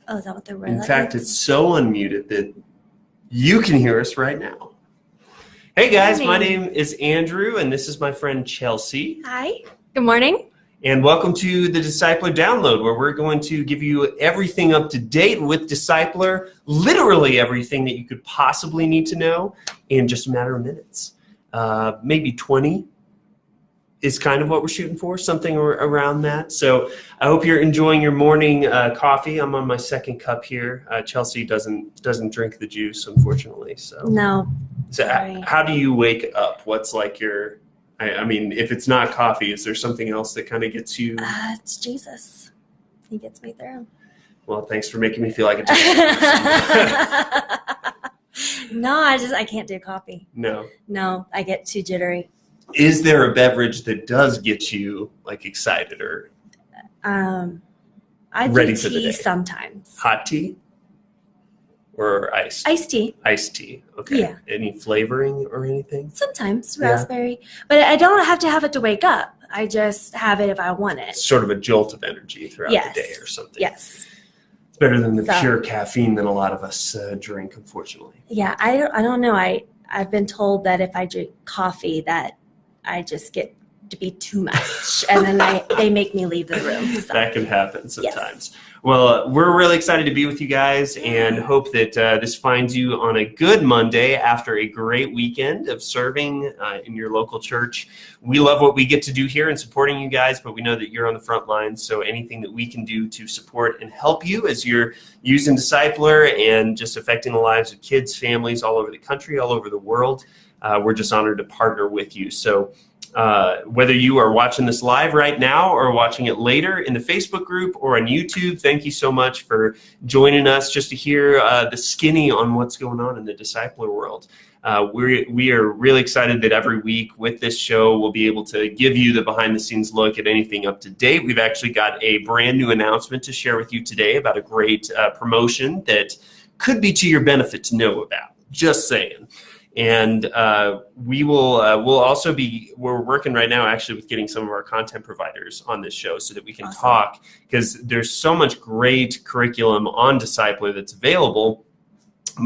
Oh, is that what the red In light fact, is? it's so unmuted that you can hear us right now. Hey guys, my name is Andrew, and this is my friend Chelsea. Hi. Good morning. And welcome to the Disciplr Download, where we're going to give you everything up to date with Disciplr, literally everything that you could possibly need to know in just a matter of minutes. Maybe 20 is kind of what we're shooting for, something around that. So I hope you're enjoying your morning coffee. I'm on my second cup here. Chelsea doesn't drink the juice, unfortunately. So No. So how do you wake up? What's like your, I mean, if it's not coffee, is there something else that kind of gets you? It's Jesus. He gets me through. Well, thanks for making me feel like a person. No, I can't do coffee. No, I get too jittery. Is there a beverage that does get you like excited or I ready do for the tea day? sometimes. Hot tea or iced? Iced tea. Iced tea. Okay. Yeah. Any flavoring or anything? Sometimes Yeah. raspberry, but I don't have to have it to wake up. I just have it if I want it. It's sort of a jolt of energy throughout Yes. the day or something. Yes. It's better than the pure caffeine that a lot of us drink, unfortunately. Yeah, I don't know. I've been told that if I drink coffee that I just get to be too much, and then they make me leave the room. So. That can happen sometimes. Yes. Well, we're really excited to be with you guys and hope that this finds you on a good Monday after a great weekend of serving in your local church. We love what we get to do here and supporting you guys, but we know that you're on the front lines, so anything that we can do to support and help you as you're using Disciplr and just affecting the lives of kids, families all over the country, all over the world, we're just honored to partner with you. So whether you are watching this live right now or watching it later in the Facebook group or on YouTube, thank you so much for joining us just to hear the skinny on what's going on in the Disciplr world. We are really excited that every week with this show, we'll be able to give you the behind-the-scenes look at anything up to date. We've actually got a brand new announcement to share with you today about a great promotion that could be to your benefit to know about. Just saying. And we'll also we're working right now actually with getting some of our content providers on this show so that we can talk, because there's so much great curriculum on Disciplr that's available,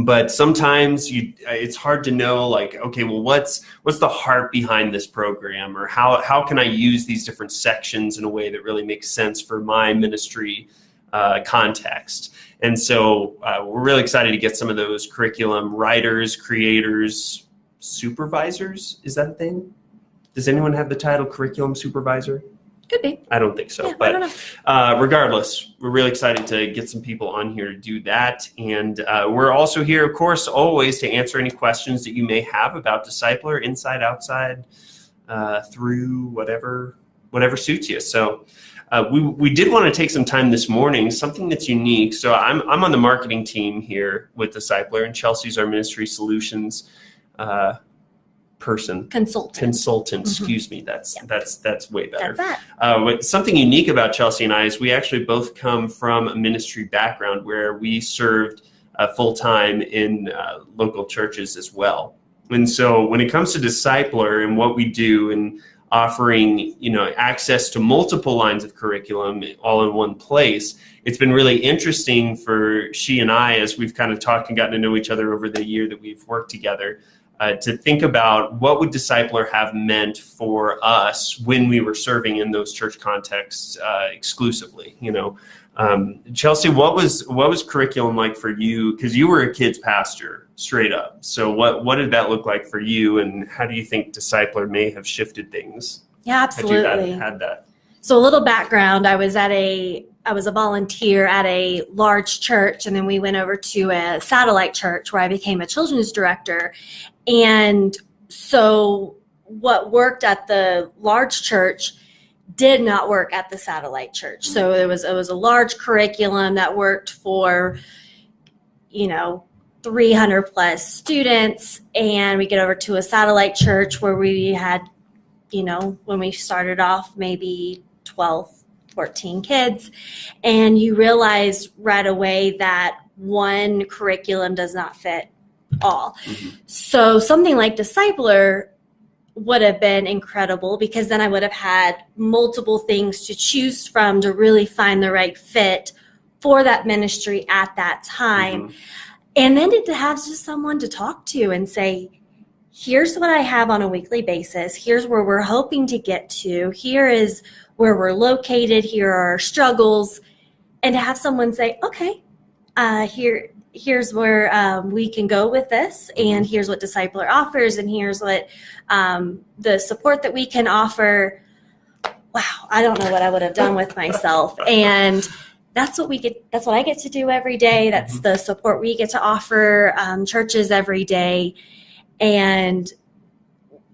but sometimes it's hard to know, like, okay, well, what's the heart behind this program, or how can I use these different sections in a way that really makes sense for my ministry context. And so we're really excited to get some of those curriculum writers, creators, supervisors. Is that a thing? Does anyone have the title curriculum supervisor? Could be. I don't think so. Yeah, but I don't know. Regardless, we're really excited to get some people on here to do that. And we're also here, of course, always to answer any questions that you may have about Disciplr, inside, outside, through, whatever suits you. So we did want to take some time this morning, something that's unique. So I'm on the marketing team here with Disciplr, and Chelsea's our ministry solutions person. Consultant. Mm-hmm. Excuse me. That's way better. That's that. Something unique about Chelsea and I is we actually both come from a ministry background where we served full time in local churches as well. And so when it comes to Disciplr and what we do and offering, access to multiple lines of curriculum all in one place, it's been really interesting for she and I, as we've kind of talked and gotten to know each other over the year that we've worked together, to think about what would Disciplr have meant for us when we were serving in those church contexts exclusively. Chelsea, what was curriculum like for you? Because you were a kids pastor, straight up. So what did that look like for you, and how do you think Disciplr may have shifted things? Yeah, absolutely. Had that. So a little background: I was a volunteer at a large church, and then we went over to a satellite church where I became a children's director. And so what worked at the large church did not work at the satellite church. So it was a large curriculum that worked for, 300 plus students. And we get over to a satellite church where we had, when we started off, maybe 12, 14 kids. And you realize right away that one curriculum does not fit all. Mm-hmm. So something like Disciplr would have been incredible, because then I would have had multiple things to choose from to really find the right fit for that ministry at that time. Mm-hmm. And then to have just someone to talk to and say, here's what I have on a weekly basis. Here's where we're hoping to get to. Here is where we're located. Here are our struggles. And to have someone say, okay, here's where we can go with this. And here's what Disciplr offers. And here's what the support that we can offer. Wow, I don't know what I would have done with myself. And that's what we get. That's what I get to do every day. That's the support we get to offer churches every day. And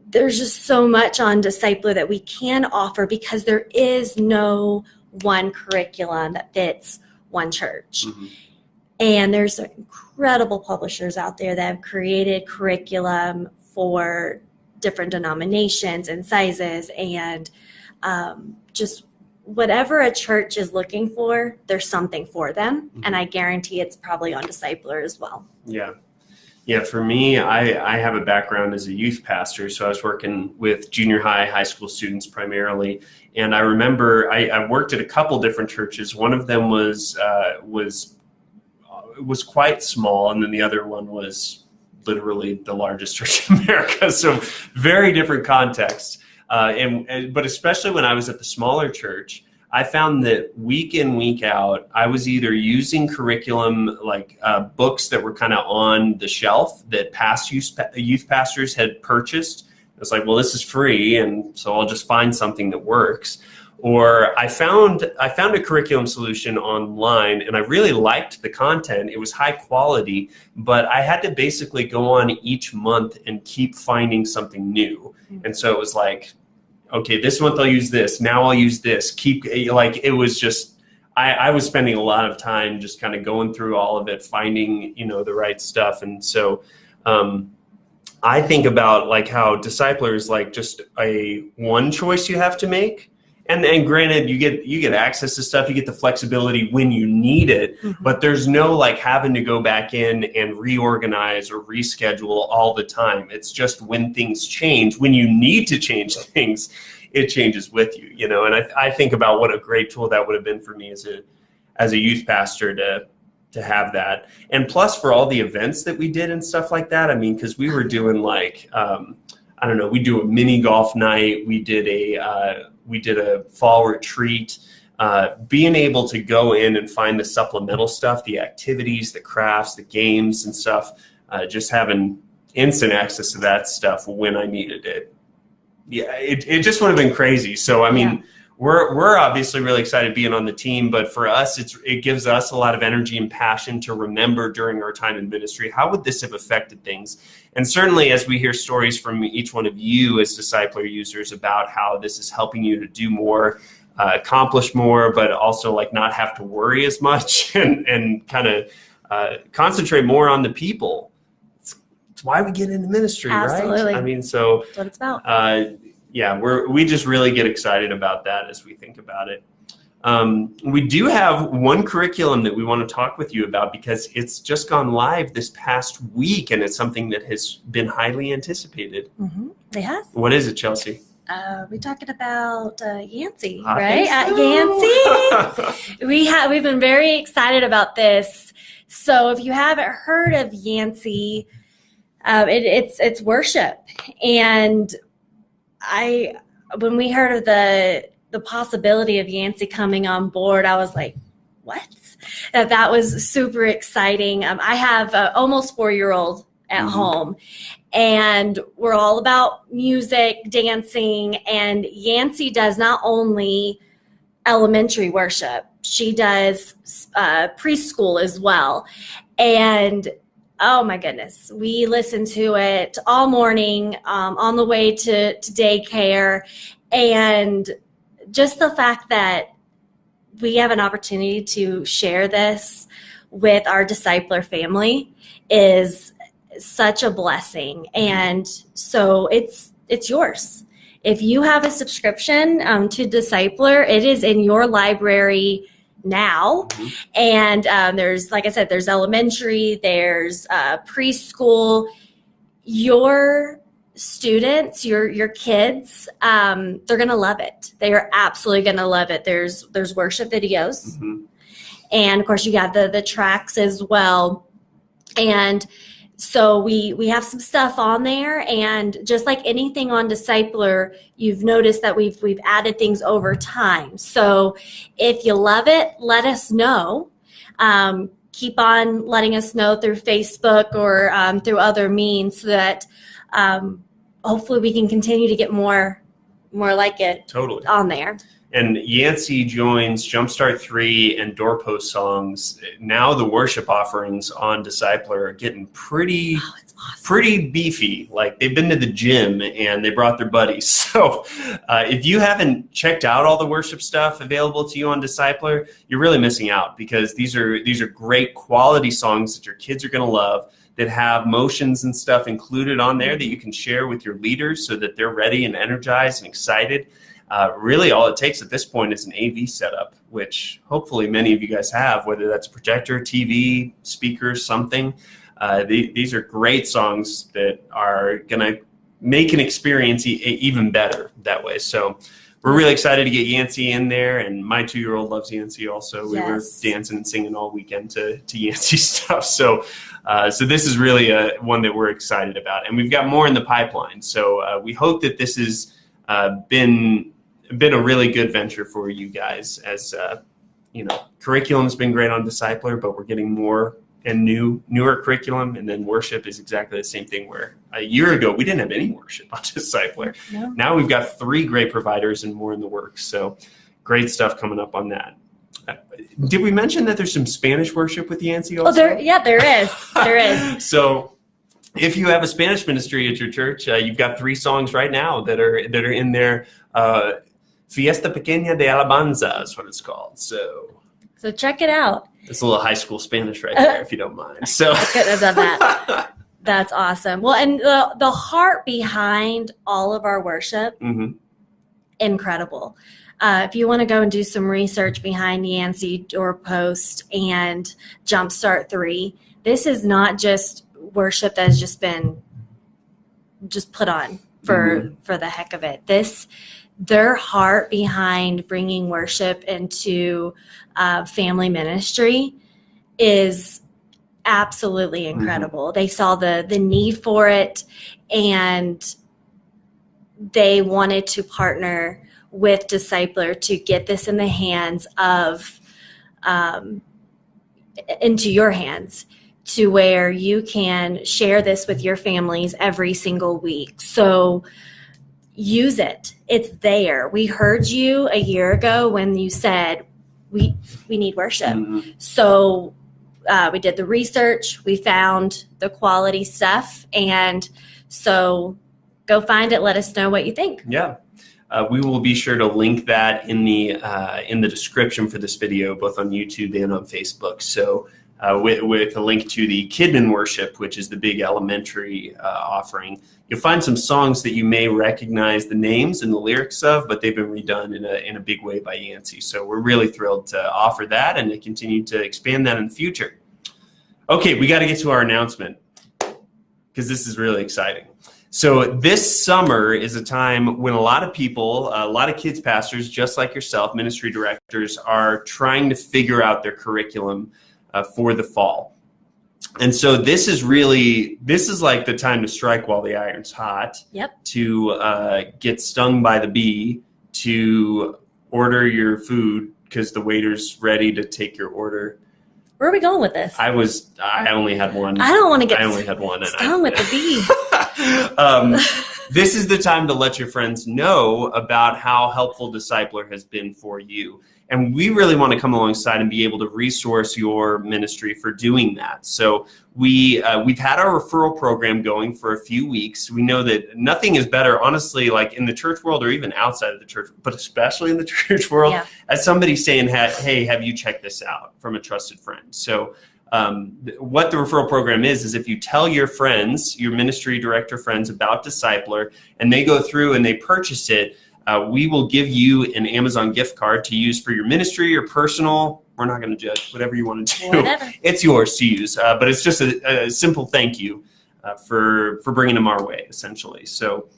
there's just so much on Disciplr that we can offer because there is no one curriculum that fits one church. Mm-hmm. And there's incredible publishers out there that have created curriculum for different denominations and sizes, and just whatever a church is looking for, there's something for them. Mm-hmm. And I guarantee it's probably on Disciplr as well. Yeah. Yeah, for me, I have a background as a youth pastor, so I was working with junior high school students primarily. And I remember I worked at a couple different churches. One of them was quite small, and then the other one was literally the largest church in America. So very different contexts. But especially when I was at the smaller church, I found that week in, week out, I was either using curriculum like books that were kind of on the shelf that past youth pastors had purchased. It's like, well, this is free, and so I'll just find something that works. Or I found a curriculum solution online, and I really liked the content. It was high quality, but I had to basically go on each month and keep finding something new. And so it was like, okay, this month I'll use this. Now I'll use this. It was just, I was spending a lot of time just kind of going through all of it, finding, the right stuff. And so I think about like how Disciplr is like just a one choice you have to make. And granted, you get access to stuff, you get the flexibility when you need it, mm-hmm. but there's no like having to go back in and reorganize or reschedule all the time. It's just when things change, when you need to change things, it changes with you, And I think about what a great tool that would have been for me as a youth pastor to have that. And plus for all the events that we did and stuff like that, I mean, because we were doing like, we do a mini golf night, we did a fall retreat, being able to go in and find the supplemental stuff, the activities, the crafts, the games and stuff, just having instant access to that stuff when I needed it. Yeah, it just would have been crazy. So, I mean, we're obviously really excited being on the team, but for us, it gives us a lot of energy and passion to remember during our time in ministry, how would this have affected things? And certainly as we hear stories from each one of you as Disciplr users about how this is helping you to do more, accomplish more, but also like not have to worry as much and kind of concentrate more on the people. It's why we get into ministry, Absolutely. Right? I mean, so that's what it's about. We just really get excited about that as we think about it. We do have one curriculum that we want to talk with you about because it's just gone live this past week, and it's something that has been highly anticipated. Mm-hmm. It has. What is it, Chelsea? We're talking about Yancey, right? At Yancey. We've been very excited about this. So if you haven't heard of Yancey, it's worship. And when we heard of the possibility of Yancey coming on board, I was like, what? That was super exciting. I have an almost 4-year-old at mm-hmm. home, and we're all about music, dancing, and Yancey does not only elementary worship, she does preschool as well. And oh my goodness, we listened to it all morning on the way to daycare, and just the fact that we have an opportunity to share this with our Disciplr family is such a blessing. And so it's yours. If you have a subscription to Disciplr, it is in your library now. Mm-hmm. And there's, like I said, there's elementary, there's preschool. Your students, your kids, they're going to love it. They are absolutely going to love it. There's worship videos. Mm-hmm. And of course you got the tracks as well. And so we have some stuff on there, and just like anything on Disciplr, you've noticed that we've added things over time. So if you love it, let us know. Keep on letting us know through Facebook or through other means, so that hopefully we can continue to get more like it Totally on there. And Yancey joins Jumpstart 3 and Doorpost Songs. Now the worship offerings on Disciplr are getting pretty beefy. Like, they've been to the gym and they brought their buddies. So if you haven't checked out all the worship stuff available to you on Disciplr, you're really missing out, because these are great quality songs that your kids are going to love, that have motions and stuff included on there that you can share with your leaders so that they're ready and energized and excited. Really all it takes at this point is an AV setup, which hopefully many of you guys have, whether that's a projector, TV, speakers, something. These are great songs that are going to make an experience even better that way. So we're really excited to get Yancey in there, and my 2-year-old loves Yancey also. We were dancing and singing all weekend to Yancey stuff. So this is really one that we're excited about, and we've got more in the pipeline. So we hope that this has been a really good venture for you guys. As curriculum's been great on Disciplr, but we're getting more and newer curriculum, and then worship is exactly the same thing, where a year ago we didn't have any worship on Disciplr. No. Now we've got 3 great providers and more in the works. So great stuff coming up on that. Did we mention that there's some Spanish worship with Yancey also? There is. There is. So if you have a Spanish ministry at your church, you've got 3 songs right now that are in there. Fiesta Pequeña de Alabanza is what it's called. So check it out. It's a little high school Spanish right there, if you don't mind. So I couldn't have done that. That's awesome. Well, and the heart behind all of our worship, incredible. If you want to go and do some research behind Yancey, Doorpost, and Jumpstart 3, this is not just worship that has just been put on for the heck of it. Their heart behind bringing worship into family ministry is absolutely incredible. They saw the need for it, and they wanted to partner with Disciplr to get this in the hands of, into your hands, to where you can share this with your families every single week. So use it. It's there. We heard you a year ago when you said we need worship. So we did the research. We found the quality stuff. And so go find it. Let us know what you think. Yeah. We will be sure to link that in the description for this video, both on YouTube and on Facebook. So with a link to the Kidman Worship, which is the big elementary offering, you'll find some songs that you may recognize the names and the lyrics of, but they've been redone in a big way by Yancey. So we're really thrilled to offer that and to continue to expand that in the future. Okay, we got to get to our announcement, because this is really exciting. So this summer is a time when a lot of people, a lot of kids pastors, just like yourself, ministry directors, are trying to figure out their curriculum for the fall. And so this is like the time to strike while the iron's hot. Yep. To get stung by the bee, to order your food because the waiter's ready to take your order. Where are we going with this? I only had one. I don't want to get stung with the bee. This is the time to let your friends know about how helpful Disciplr has been for you. And we really want to come alongside and be able to resource your ministry for doing that. So we've had our referral program going for a few weeks. We know that nothing is better, honestly, like in the church world or even outside of the church, but especially in the church world, as somebody saying, hey, have you checked this out, from a trusted friend? So what the referral program is if you tell your friends, your ministry director friends, about Disciplr, and they go through and they purchase it, we will give you an Amazon gift card to use for your ministry or personal. We're not going to judge, whatever you want to do. Whatever. It's yours to use, but it's just a simple thank you for bringing them our way, essentially. So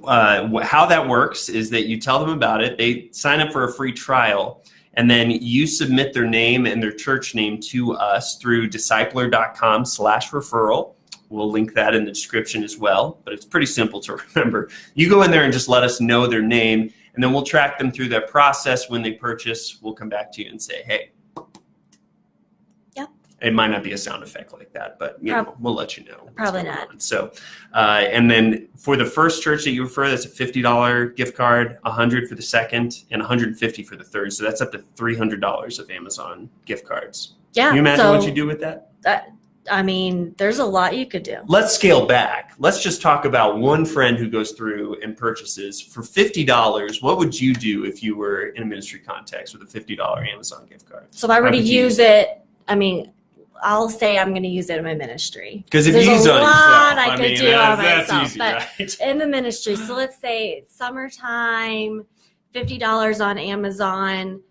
how that works is that you tell them about it. They sign up for a free trial, And then you submit their name and their church name to us through discipler.com/referral. We'll link that in the description as well, but it's pretty simple to remember. You go in there and just let us know their name, and then we'll track them through that process. When they purchase, we'll come back to you and say, hey. Yep. It might not be a sound effect like that, but we'll let you know. Probably not. So, and then for the first church that you refer, that's a $50 gift card, $100 for the second, and $150 for the third. So that's up to $300 of Amazon gift cards. Yeah. Can you imagine what you do with that? I mean, there's a lot you could do. Let's scale back. Let's just talk about one friend who goes through and purchases for $50. What would you do if you were in a ministry context with a $50 Amazon gift card? So if I were to use it, I mean, I'll say I'm going to use it in my ministry. Because if you use it on yourself, I could do on myself. Easy, but right? In the ministry, so let's say summertime, $50 on Amazon.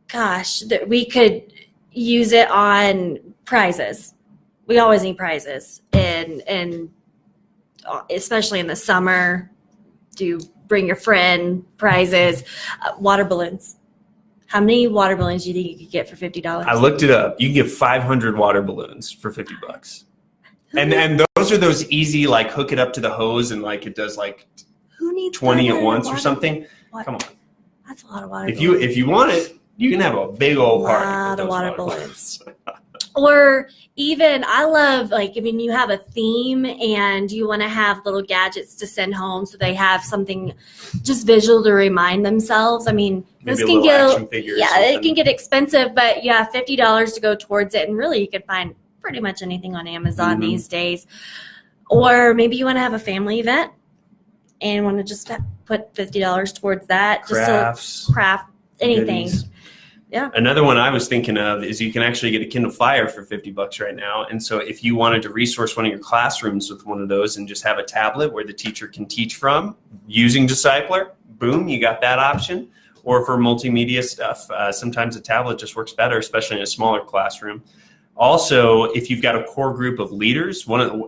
Gosh, that we could use it on prizes. We always need prizes, and especially in the summer, do bring your friend prizes. Water balloons. How many water balloons do you think you could get for $50? I looked it up. You can get 500 water balloons for $50. And those are those easy, like hook it up to the hose and like it does like who needs 20 at once or something. What? Come on. That's a lot of water balloons. If you want it, you can have a big old party. A lot of water balloons. Or even, I love, like, I mean, you have a theme and you want to have little gadgets to send home so they have something just visual to remind themselves. I mean, maybe this can action figure it can get expensive, but you have $50 to go towards it. And really, you can find pretty much anything on Amazon these days. Or maybe you want to have a family event and want to just put $50 towards that. Crafts. Just craft anything. Goodies. Yeah. Another one I was thinking of is you can actually get a Kindle Fire for $50 right now. And so if you wanted to resource one of your classrooms with one of those and just have a tablet where the teacher can teach from using Disciplr, boom, you got that option. Or for multimedia stuff, sometimes a tablet just works better, especially in a smaller classroom. Also, if you've got a core group of leaders,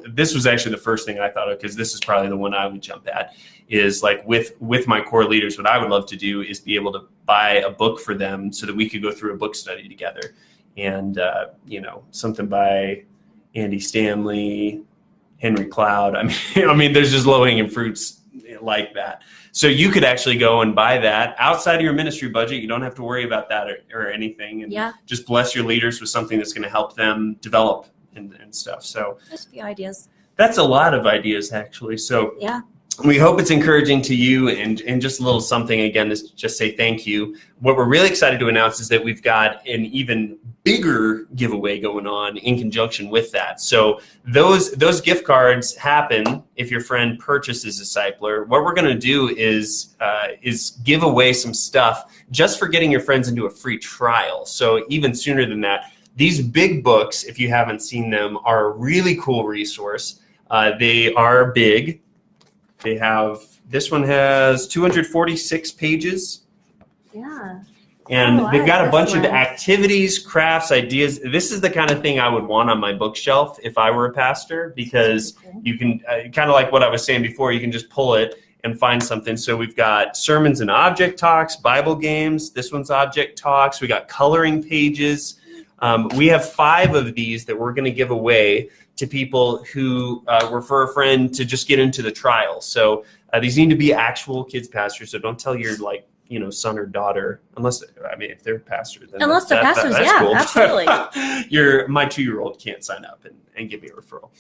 this was actually the first thing I thought of, because this is probably the one I would jump at, is like with my core leaders, what I would love to do is be able to buy a book for them so that we could go through a book study together. And, something by Andy Stanley, Henry Cloud. I mean, there's just low-hanging fruits like that. So you could actually go and buy that outside of your ministry budget. You don't have to worry about that or anything. And just bless your leaders with something that's going to help them develop and stuff. So just a few ideas. That's a lot of ideas, actually. So we hope it's encouraging to you, and just a little something again to just say thank you. What we're really excited to announce is that we've got an even bigger giveaway going on in conjunction with that. So those gift cards happen if your friend purchases Disciplr. What we're going to do is give away some stuff just for getting your friends into a free trial. So even sooner than that, these big books, if you haven't seen them, are a really cool resource. They are big. This one has 246 pages. Yeah. And they've got a bunch of activities, crafts, ideas. This is the kind of thing I would want on my bookshelf if I were a pastor, because you can, kind of like what I was saying before, you can just pull it and find something. So we've got sermons and object talks, Bible games. This one's object talks. We got coloring pages. We have 5 of these that we're going to give away to people who refer a friend to just get into the trial. So these need to be actual kids pastors. So don't tell your son or daughter, if they're pastors. Then unless they're pastors, that's cool. Absolutely. My 2-year-old can't sign up and give me a referral.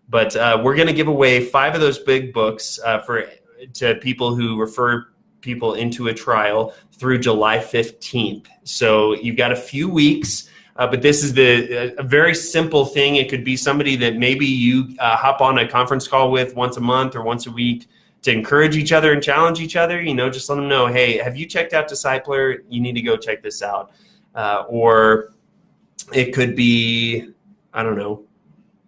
But we're going to give away 5 of those big books to people who refer people into a trial through July 15th. So you've got a few weeks. But this is a very simple thing. It could be somebody that maybe you hop on a conference call with once a month or once a week to encourage each other and challenge each other. Just let them know, hey, have you checked out Disciplr? You need to go check this out. Or it could be, I don't know,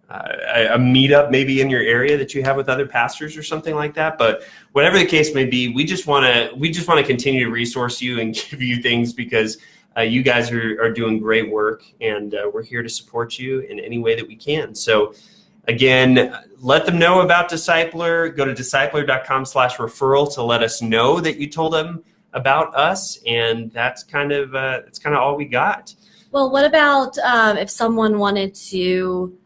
a meetup maybe in your area that you have with other pastors or something like that. But whatever the case may be, we just want to continue to resource you and give you things because you guys are doing great work, and we're here to support you in any way that we can. So again, let them know about Disciplr. Go to disciplr.com/referral to let us know that you told them about us, and that's kind of all we got. Well, what about if someone wanted to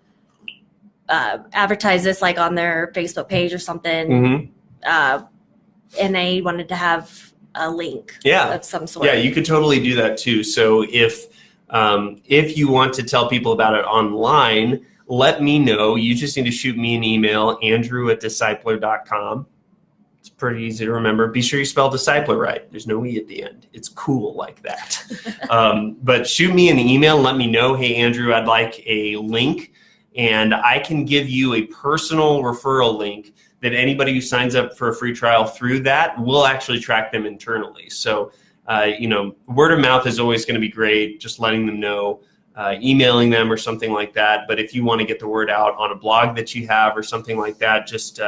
advertise this like on their Facebook page or something, and they wanted to have a link of some sort? Yeah, you could totally do that too. So if you want to tell people about it online, let me know. You just need to shoot me an email, andrew@disciplr.com. It's pretty easy to remember. Be sure you spell Disciplr right. There's no E at the end. It's cool like that. But shoot me an email and let me know, hey, Andrew, I'd like a link. And I can give you a personal referral link that anybody who signs up for a free trial through that will actually track them internally. So, word of mouth is always going to be great, just letting them know, emailing them or something like that. But if you want to get the word out on a blog that you have or something like that, just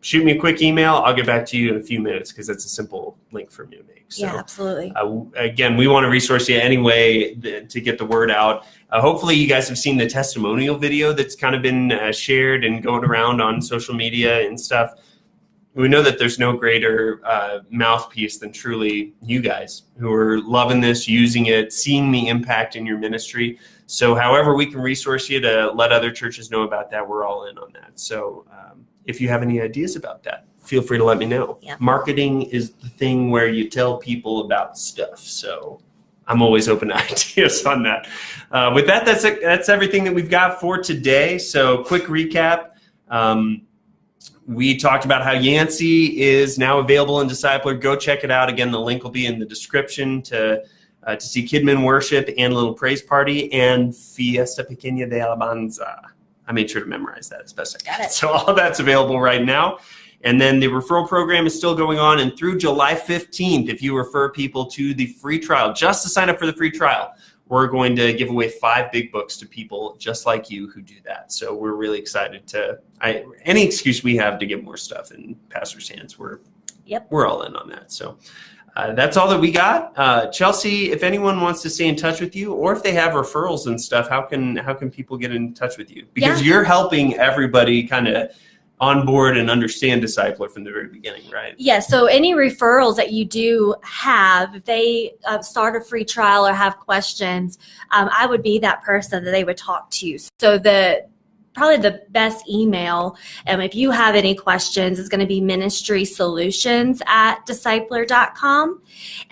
shoot me a quick email. I'll get back to you in a few minutes because it's a simple link for me to make. So, yeah, absolutely. Again, we want to resource you anyway to get the word out. Hopefully you guys have seen the testimonial video that's kind of been shared and going around on social media and stuff. We know that there's no greater mouthpiece than truly you guys who are loving this, using it, seeing the impact in your ministry. So however we can resource you to let other churches know about that, we're all in on that. So if you have any ideas about that, feel free to let me know. Yeah. Marketing is the thing where you tell people about stuff. So I'm always open to ideas on that. With that, that's everything that we've got for today. So quick recap. We talked about how Yancey is now available in Disciplr. Go check it out. Again, the link will be in the description to see Kidman Worship and Little Praise Party and Fiesta Pequeña de Alabanza. I made sure to memorize that as best I could. Got it. So all that's available right now. And then the referral program is still going on. And through July 15th, if you refer people to the free trial, just to sign up for the free trial, we're going to give away 5 big books to people just like you who do that. So we're really excited any excuse we have to get more stuff in pastors' hands, we're all in on that. So that's all that we got. Chelsea, if anyone wants to stay in touch with you, or if they have referrals and stuff, how can people get in touch with you? Because you're helping everybody kind of on board and understand Disciplr from the very beginning, right? Yeah, so any referrals that you do have, if they start a free trial or have questions, I would be that person that they would talk to. So probably the best email, if you have any questions, is going to be ministrysolutions@disciplr.com.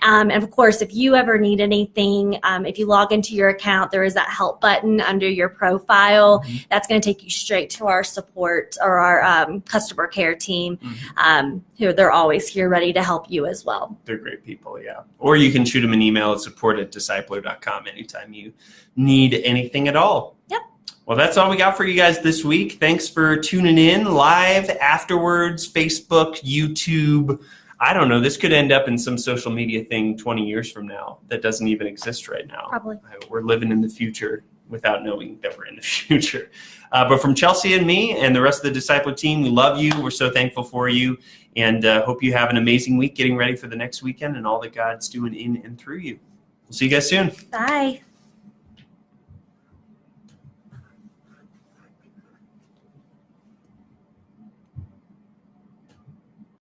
And of course, if you ever need anything, if you log into your account, there is that help button under your profile. Mm-hmm. That's going to take you straight to our support or our customer care team, who they're always here ready to help you as well. They're great people, yeah. Or you can shoot them an email at support@disciplr.com anytime you need anything at all. Yep. Well, that's all we got for you guys this week. Thanks for tuning in live, afterwards, Facebook, YouTube. I don't know. This could end up in some social media thing 20 years from now that doesn't even exist right now. Probably. We're living in the future without knowing that we're in the future. But from Chelsea and me and the rest of the Disciplr team, we love you. We're so thankful for you, and hope you have an amazing week getting ready for the next weekend and all that God's doing in and through you. We'll see you guys soon. Bye.